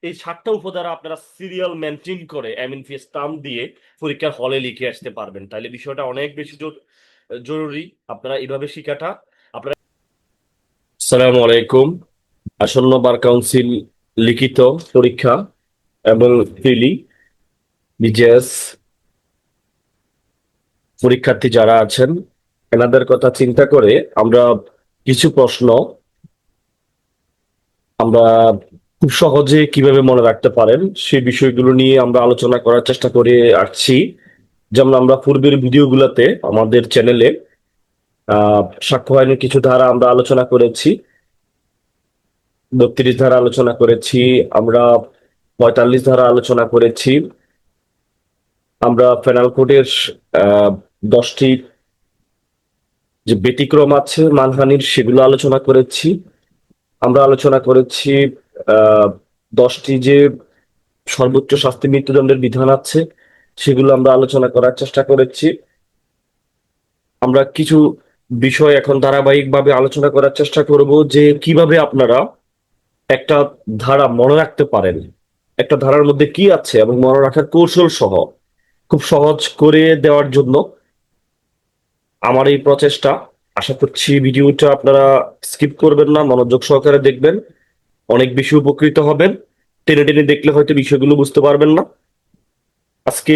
এই 7টা উপধারা আপনারা serial maintain করে এমএনপি স্টাম্প দিয়ে পরীক্ষার হলে লিখে আসতে পারবেন, তাহলে বিষয়টা অনেক বেশি জরুরি। আপনারা এইভাবে শিখাটা আপনারা। আসসালামু আলাইকুম। আসন্ন বার কাউন্সিল লিখিত পরীক্ষা এবং প্রিলি, বিজেএস পরীক্ষার্থী যারা আছেন এনাদের কথা চিন্তা করে আমরা কিছু প্রশ্ন আমরা খুব সহজে কিভাবে মনে রাখতে পারেন সেই বিষয়গুলো নিয়ে আমরা আলোচনা করার চেষ্টা করে আসছি। যেমন আমরা পূর্বের ভিডিওগুলোতে আমাদের চ্যানেলে সাক্ষ্য আইনের কিছু ধারা আমরা আলোচনা করেছি, 32 ধারা আলোচনা করেছি, আমরা 45 ধারা আলোচনা করেছি, আমরা পেনাল কোডের 10টি যে ব্যতিক্রম আছে মানহানির সেগুলো আলোচনা করেছি। আমরা আলোচনা করেছি আহ 10টি যে সর্বোচ্চ শাস্তি মৃত্যুদণ্ডের বিধান আছে সেগুলো আমরা আলোচনা করার চেষ্টা করেছি। আমরা কিছু বিষয় এখন ধারাবাহিকভাবে আলোচনা করার চেষ্টা করব যে কিভাবে আপনারা একটা ধারা মনে রাখতে পারেন, একটা ধারার মধ্যে কি আছে এবং মনে রাখার কৌশল সহ খুব সহজ করে দেওয়ার জন্য আমার এই প্রচেষ্টা। আশা করছি ভিডিওটা আপনারা স্কিপ করবেন না, মনোযোগ সহকারে দেখবেন, অনেক বেশি উপকৃত হবেন। টেনে টেনে দেখলে হয়তো বিষয়গুলো বুঝতে পারবেন না। আজকে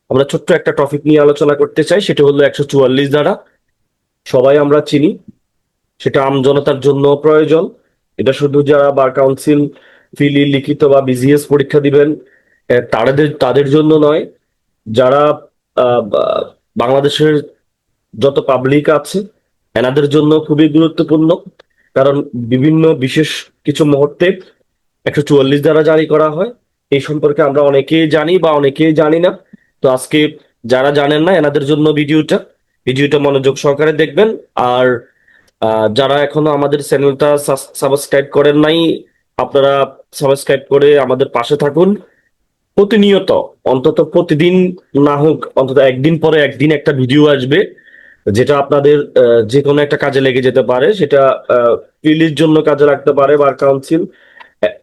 আমরা ছোট্ট একটা টপিক নিয়ে আলোচনা করতে চাই, সেটা হলো 144 ধারা। সবাই আমরা চিনি, সেটা আমজনতার জন্য প্রয়োজন। এটা শুধু যারা বার কাউন্সিল ফিলি লিখিত বা বিজিএস পরীক্ষা দিবেন তাদের তাদের জন্য নয়, যারা বাংলাদেশের যত পাবলিক আছে এনাদের জন্য খুবই গুরুত্বপূর্ণ। কারণ বিভিন্ন বিশেষ কিছু মুহূর্তে 144 দ্বারা জারি করা হয়, এই সম্পর্কে আমরা অনেকেই জানি বা অনেকেই জানি না। তো আজকে যারা জানেন না এনাদের জন্য ভিডিওটা মনোযোগ সহকারে দেখবেন। আর যারা এখনো আমাদের চ্যানেলটা সাবস্ক্রাইব করেন নাই, আপনারা সাবস্ক্রাইব করে আমাদের পাশে থাকুন। প্রতিনিয়ত, অন্তত প্রতিদিন না হোক অন্তত একদিন পরে একদিন একটা ভিডিও আসবে যেটা আপনাদের যে কোনো একটা কাজে লেগে যেতে পারে। সেটা প্রিলির জন্য কাজে লাগতে পারে বার কাউন্সিল,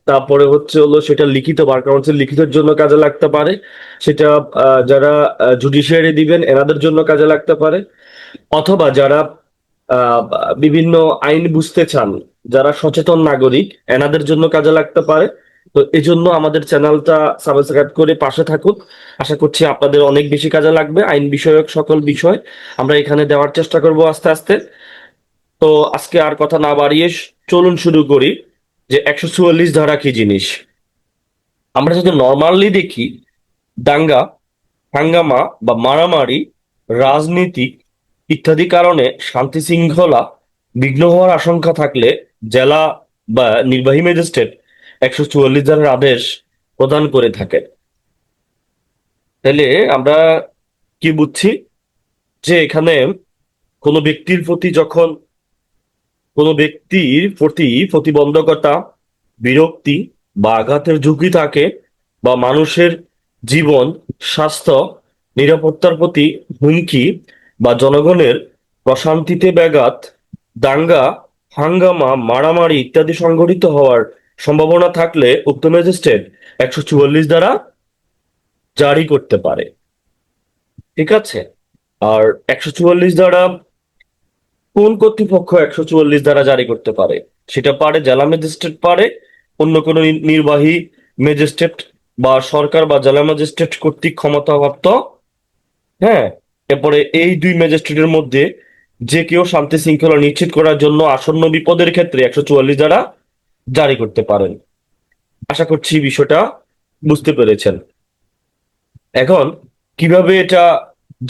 তারপরে হচ্ছে হলো সেটা লিখিত বার কাউন্সিল লিখিতের জন্য কাজে লাগতে পারে, সেটা যারা জুডিশিয়ারি দিবেন এনাদের জন্য কাজে লাগতে পারে, অথবা যারা আহ, বিভিন্ন আইন বুঝতে চান, যারা সচেতন নাগরিক এনাদের জন্য কাজে লাগতে পারে। তো এই জন্য আমাদের চ্যানেলটা সাবস্ক্রাইব করে পাশে থাকুন। আশা করছি আপনাদের অনেক বেশি কাজে লাগবে। আইন বিষয়ক সকল বিষয় আমরা এখানে দেওয়ার চেষ্টা করব আস্তে আস্তে। তো আজকে আর কথা না বাড়িয়ে চলুন শুরু করি যে 144 ধারা কি জিনিস। আমরা যদি নর্মালি দেখি, দাঙ্গা হাঙ্গামা বা মারামারি, রাজনীতিক ইত্যাদি কারণে শান্তি শৃঙ্খলা বিঘ্ন হওয়ার আশঙ্কা থাকলে জেলা বা নির্বাহী ম্যাজিস্ট্রেট 144 ধারার আদেশ প্রদান করে থাকে। তাহলে আমরা কি বুঝছি যে এখানে কোনো ব্যক্তির প্রতি যখন কোনো ব্যক্তির প্রতি প্রতিবন্ধকতা, বিরক্তি বা আঘাতের ঝুঁকি থাকে, বা মানুষের জীবন, স্বাস্থ্য, নিরাপত্তার প্রতি হুমকি, বা জনগণের প্রশান্তিতে ব্যাঘাত, দাঙ্গা হাঙ্গামা মারামারি ইত্যাদি সংঘটিত হওয়ার সম্ভাবনা থাকলে উক্ত ম্যাজিস্ট্রেট 144 দ্বারা জারি করতে পারে। ঠিক আছে। আর 144 দ্বারা কোন কর্তৃপক্ষ 144 দ্বারা জারি করতে পারে? সেটা পারে জেলা ম্যাজিস্ট্রেট, পারে অন্য কোনো নির্বাহী ম্যাজিস্ট্রেট, বা সরকার বা জেলা ম্যাজিস্ট্রেট কর্তৃক ক্ষমতাপ্রাপ্ত। হ্যাঁ, এরপরে এই দুই ম্যাজিস্ট্রেটের মধ্যে যে কেউ শান্তি শৃঙ্খলা নিশ্চিত করার জন্য আসন্ন বিপদের ক্ষেত্রে 144 দ্বারা জারি করতে পারেন। আশা করছি বিষয়টা বুঝতে পেরেছেন। এখন কিভাবে এটা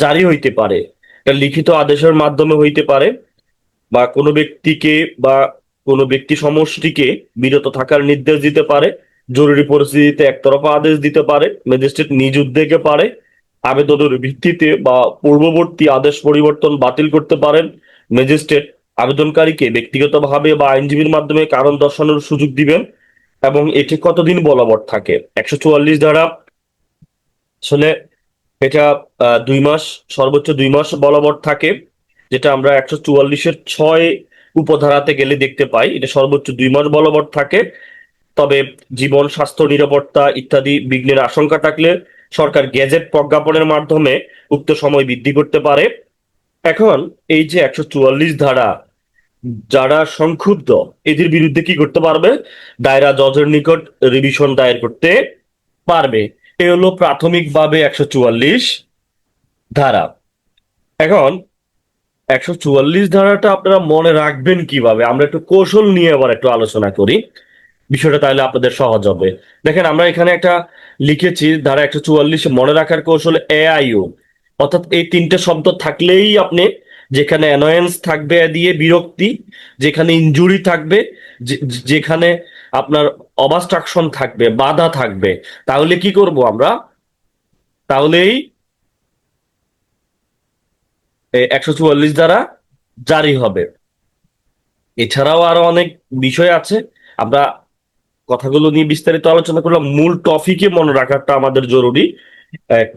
জারি হইতে পারে? এটা লিখিত আদেশের মাধ্যমে হইতে পারে, বা কোনো ব্যক্তিকে বা কোনো ব্যক্তি সমষ্টিকে বিরত থাকার নির্দেশ দিতে পারে। জরুরি পরিস্থিতিতে একতরফা আদেশ দিতে পারে। ম্যাজিস্ট্রেট নিজ উদ্যোগে পারে আবেদনের ভিত্তিতে বা পূর্ববর্তী আদেশ পরিবর্তন বাতিল করতে পারেন। ম্যাজিস্ট্রেট আবেদনকারীকে ব্যক্তিগতভাবে বা আইনজীবীর মাধ্যমে কারণ দর্শানোর সুযোগ দিবেন। এবং এটি কতদিন বলবৎ থাকে? 144 ধারা আসলে এটা 2 মাস, সর্বোচ্চ 2 মাস বলবৎ থাকে, যেটা আমরা 144-এর 6 উপধারাতে গেলে দেখতে পাই। এটা সর্বোচ্চ 2 মাস বলবৎ থাকে। তবে জীবন, স্বাস্থ্য, নিরাপত্তা ইত্যাদি বিঘ্নের আশঙ্কা থাকলে সরকার গেজেট প্রজ্ঞাপনের মাধ্যমে উক্ত সময় বৃদ্ধি করতে পারে। এখন এই যে 144 ধারা, যারা সংক্ষুব্ধ এদের বিরুদ্ধে কি করতে পারবে? দায়রা জজের নিকট রিভিশন দায়ের করতে পারবে। এ হলো প্রাথমিকভাবে 144 ধারা। এখন 144 ধারাটা আপনারা মনে রাখবেন কিভাবে, আমরা একটু কৌশল নিয়ে আবার একটু আলোচনা করি, বিষয়টা তাহলে আপনাদের সহজ হবে। দেখেন, আমরা এখানে একটা লিখেছি ধারা 144 মনে রাখার কৌশল AIU, অর্থাৎ এই তিনটে শব্দ থাকলেই আপনি, যেখানে অ্যানয়েন্স থাকবে দিয়ে বিরক্তি, যেখানে ইনজুরি থাকবে, যেখানে আপনার অবস্ট্রাকশন থাকবে, বাধা থাকবে, তাহলে কি করব আমরা? তাহলেই 144 দ্বারা জারি হবে। এছাড়াও আরো অনেক বিষয় আছে, আমরা কথাগুলো নিয়ে বিস্তারিত আলোচনা করলাম। মূল টপিকে মনে রাখাটা আমাদের জরুরি।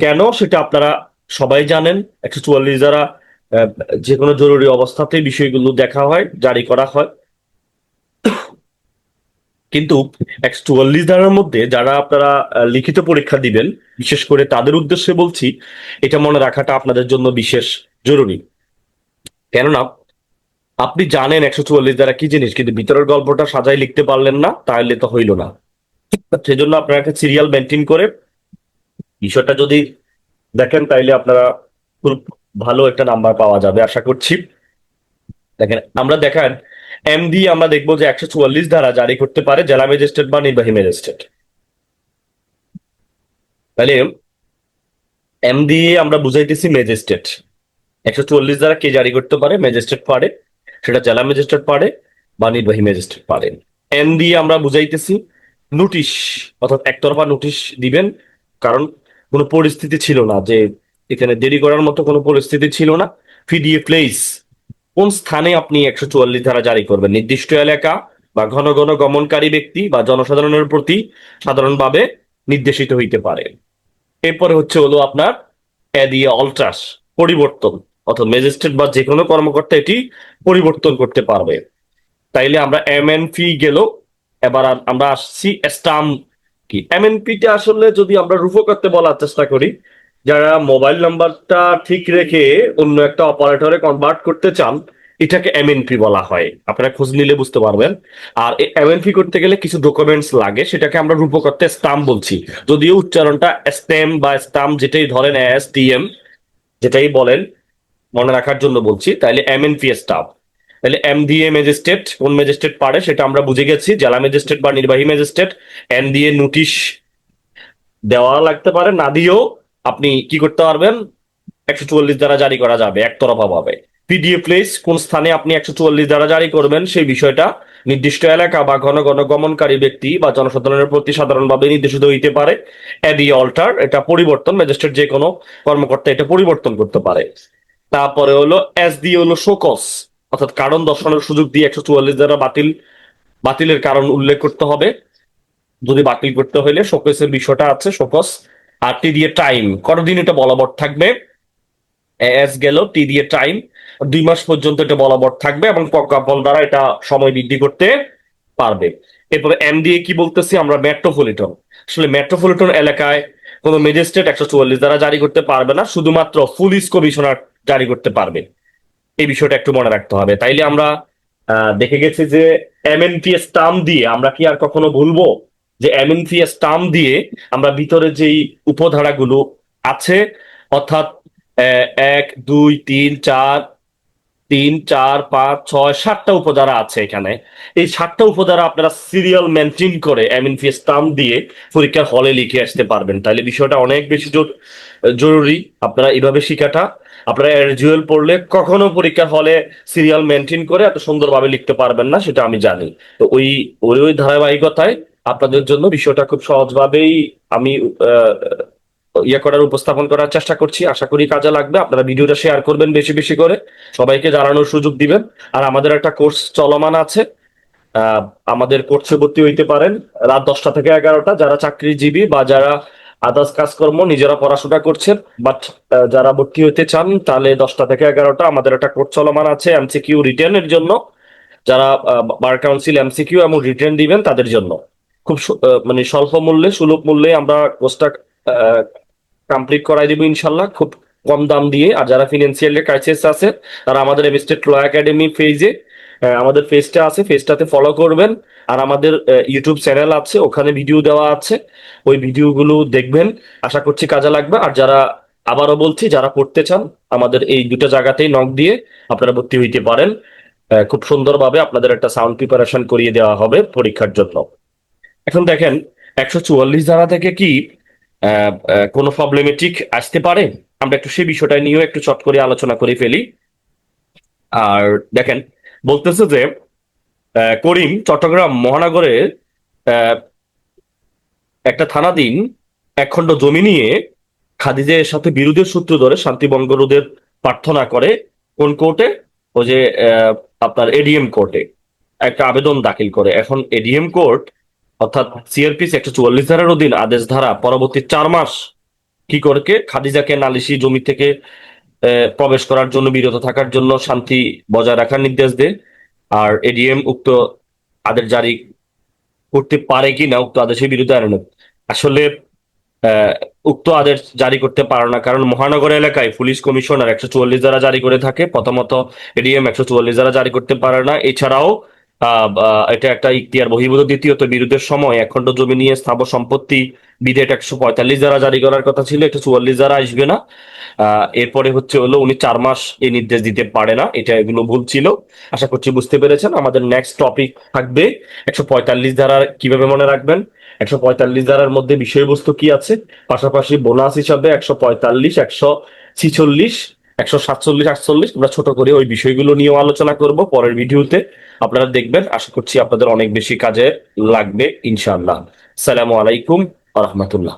কেন সেটা আপনারা সবাই জানেন। 144 দ্বারা যে কোনো জরুরি অবস্থাতে বিষয়গুলো দেখা হয়, জারি করা হয়। কিন্তু 144 ধারার মধ্যে যারা আপনারা লিখিত পরীক্ষা দিবেন, বিশেষ করে তাদের উদ্দেশ্যে বলছি, এটা মনে রাখাটা আপনাদের জন্য বিশেষ জরুরি। কেননা আপনি জানেন 144 দ্বারা কি জিনিস, কিন্তু ভিতরের গল্পটা সাজাই লিখতে পারলেন না, তাহলে তো হইল না। সেজন্য আপনারা একটা সিরিয়াল মেনটেন করে বিষয়টা যদি দেখেন, তাইলে আপনারা খুব ভালো একটা নাম্বার পাওয়া যাবে আশা করছি। দেখেন, আমরা দেখেন আমরা দেখবো যে 144 ধারা জারি করতে পারে জেলা ম্যাজিস্ট্রেট বা নির্বাহী ম্যাজিস্ট্রেট। তাহলে আমরা বুঝাইতেছি ম্যাজিস্ট্রেট। 144 দ্বারা কে জারি করতে পারে? ম্যাজিস্ট্রেট পারে, সেটা জেলা ম্যাজিস্ট্রেট পারে বা নির্বাহী ম্যাজিস্ট্রেট পারে। আমরা বুঝাইতেছি নোটিশ, অর্থাৎ একতরফা নোটিশ দিবেন, কারণ কোনো পরিস্থিতি ছিল না, যে এখানে দেরি করার মতো কোনো পরিস্থিতি ছিল না। প্লেস, কোন স্থানে আপনি 144 ধারা জারি করবেন? নির্দিষ্ট এলাকা বা ঘন ঘন গমনকারী ব্যক্তি বা জনসাধারণের প্রতি সাধারণভাবে নির্দেশিত হইতে পারে। এরপরে হলো আপনার অল্টাস, পরিবর্তন, অর্থাৎ ম্যাজিস্ট্রেট বা যে কোনো কর্মকর্তা এটি পরিবর্তন করতে পারবে। তাইলে আমরা MNP গেল। এবার আমরা আসছি স্টাম্প কি। MNPটা আসলে যদি আমরা রূপকথ্যে বলার চেষ্টা করি, যারা মোবাইল নাম্বারটা ঠিক রেখে অন্য একটা অপারেটরে কনভার্ট করতে চান, এটাকে MNP বলা হয়। আপনারা খোঁজ নিলে বুঝতে পারবেন। আর এই MNP করতে গেলে কিছু ডকুমেন্টস লাগে, সেটাকে আমরা রূপকথ্যে স্টাম্প বলছি, যদিও উচ্চারণটা স্টেম বা স্টাম্প যেটাই ধরেন, STM যেটাই বলেন, মনে রাখার জন্য বলছি। তাইলে MNP স্টাম্প। তাহলে MDA ম্যাজিস্ট্রেট, কোন ম্যাজিস্ট্রেট পারে সেটা আমরা বুঝে গেছি, জেলা ম্যাজিস্ট্রেট বা নির্বাহী ম্যাজিস্ট্রেট। দিয়ে নোটিশ দেওয়া লাগতে পারে, না দিয়েও আপনি কি করতে পারবেন? 144 দ্বারা জারি করা যাবে একতরফা ভাবে। প্লেস, কোন স্থানে আপনি 144 দ্বারা জারি করবেন সেই বিষয়টা নির্দিষ্ট এলাকা বা ঘন ঘন গমনকারী ব্যক্তি বা জনসাধারণের প্রতি সাধারণভাবে নির্দেশিত হইতে পারে। অল্টার, এটা পরিবর্তন, ম্যাজিস্ট্রেট যে কোনো কর্মকর্তা এটা পরিবর্তন করতে পারে। তারপরে শোকস, অর্থাৎ কারণ দর্শানোর সুযোগ দিয়ে 144 দ্বারা বাতিলের কারণ উল্লেখ করতে হবে। যদি বাতিল করতে হলে শোকসের বিষয়টা আছে, শোকস। আর দিয়ে টাইম, কতদিন এটা বলবৎ থাকবে? গেল, দিয়ে টাইম, 2 মাস পর্যন্ত এটা বলবৎ থাকবে এবং প্রজ্ঞাপন দ্বারা এটা সময় বৃদ্ধি করতে পারবে। এরপরে দিয়ে কি বলতেছি আমরা? মেট্রোপলিটন। আসলে মেট্রোপলিটন এলাকায় কোনো ম্যাজিস্ট্রেট 144 দ্বারা জারি করতে পারবে না, শুধুমাত্র পুলিশ কমিশনার জারি করতে পারবে। এই বিষয়টা একটু মনে রাখতে হবে। তাইলে আমরা দেখে গেছি যে MNP স্টাম্প দিয়ে, আমরা কি আর কখনো ভুলবো যে MNP স্টাম্প দিয়ে আমরা ভিতরে যেই উপধারাগুলো আছে, অর্থাৎ 1, 2, 3, 4, 3, 4, 5, 6, 7টা উপধারা আছে এখানে। এই 7টা উপধারা আপনারা সিরিয়াল মেনটেন করে MNP স্টাম্প দিয়ে পরীক্ষার হলে লিখে আসতে পারবেন। তাহলে বিষয়টা অনেক বেশি জরুরি আপনারা এইভাবে শিখাটা। আপনারা এরজুয়েল পড়লে কখনো পরীক্ষার হলে সিরিয়াল মেনটেন করে এত সুন্দরভাবে লিখতে পারবেন না, সেটা আমি জানি। তো ওই ওই ধারাবাহিকতায় আপনাদের জন্য বিষয়টা খুব সহজভাবেই আমি উপস্থাপন করার চেষ্টা করছি। আশা করি কাজে লাগবে। আপনারা ভিডিওটা শেয়ার করবেন বেশি বেশি করে, সবাইকে জানানোর সুযোগ দিবেন। আর আমাদের একটা কোর্স চলমান আছে, আমাদের কোর্সে ভর্তি হইতে পারেন রাত 10টা থেকে 11টা। যারা চাকরিজীবী বা যারা আদার্স কাজকর্ম নিজেরা পড়াশোনা করছেন, বাট যারা ভর্তি হইতে চান, তাহলে 10টা থেকে 11টা আমাদের একটা কোর্স চলমান আছে MCQ রিটেন এর জন্য। যারা বার কাউন্সিল MCQ এবং রিটেন দিবেন তাদের জন্য। খুব মানে স্বল্প মূল্যে, সুলভ মূল্যে আমরা কোর্সটা কমপ্লিট করাই দিব ইনশাল্লাহ, খুব কম দাম দিয়ে। আর যারা ফিনান্সিয়াল ক্রাইসিস আছে তারা আমাদের এমস্টেট ল একাডেমি পেজে, আমাদের পেজটা আছে, পেজটাতে ফলো করবেন। আর আমাদের ইউটিউব চ্যানেল আছে, ওখানে ভিডিও দেওয়া আছে, ওই ভিডিওগুলো দেখবেন, আশা করছি কাজে লাগবে। আর যারা, আবারও বলছি, যারা পড়তে চান আমাদের এই দুটো জায়গাতেই নক দিয়ে আপনারা ভর্তি হইতে পারেন। খুব সুন্দরভাবে আপনাদের একটা সাউন্ড প্রিপারেশন করিয়ে দেওয়া হবে পরীক্ষার জন্য। এখন দেখেন, 144 ধারা থেকে কি কোনো প্রবলেমেটিক আসতে পারে? আমরা একটু সেই বিষয়টা নিয়েও একটু চট করে আলোচনা করে ফেলি। আর দেখেন, বলতেছে যে করিম চট্টগ্রাম মহানগরের আহ, একটা থানাধীন একখণ্ড জমি নিয়ে খাদিজের সাথে বিরোধের সূত্র ধরে শান্তিভঙ্গ রোধের প্রার্থনা করে কোন কোর্টে? ওই যে আপনার এডিএম কোর্টে একটা আবেদন দাখিল করে। এখন এডিএম কোর্ট অর্থাৎ সিআরপিসি 144 ধারার অধীন আদেশ ধারা পরবর্তী 4 মাস কি করে খাদিজাকে নালিশি জমি থেকে প্রবেশ করার জন্য, বিরত থাকার জন্য শান্তি বজায় রাখার নির্দেশ দেয়। আর এডিএম উক্ত আদেশ জারি করতে পারে কি না উক্ত আদেশের বিরুদ্ধে আইনানুগ। আসলে আহ, উক্ত আদেশ জারি করতে পারে না, কারণ মহানগর এলাকায় পুলিশ কমিশনার 144 ধারা জারি করে থাকে। প্রথমত এডিএম 144 ধারা জারি করতে পারে না। এছাড়াও এটা একটা ইখতিয়ার বহির্ভূত। দ্বিতীয়ত, বিরোধের সময় একখণ্ড জমি নিয়ে স্থাবর সম্পত্তি বিধেয়ক 145 ধারা জারি করার কথা ছিল, 144 ধারা আসবে না। এরপরে হচ্ছে হলো উনি 4 মাস এই নির্দেশ দিতে পারে না, এটা এগুলো ভুল ছিল। আশা করছি বুঝতে পেরেছেন। আমাদের নেক্সট টপিক থাকবে 145 ধারার কিভাবে মনে রাখবেন, 145 ধারার মধ্যে বিষয়বস্তু কি আছে, পাশাপাশি বোনাস হিসাবে 145, 146, 147, 48 আমরা ছোট করে ওই বিষয়গুলো নিয়েও আলোচনা করব পরের ভিডিওতে। আপনারা দেখবেন, আশা করছি আপনাদের অনেক বেশি কাজে লাগবে ইনশাআল্লাহ। আসসালামু আলাইকুম ওয়া রাহমাতুল্লাহ।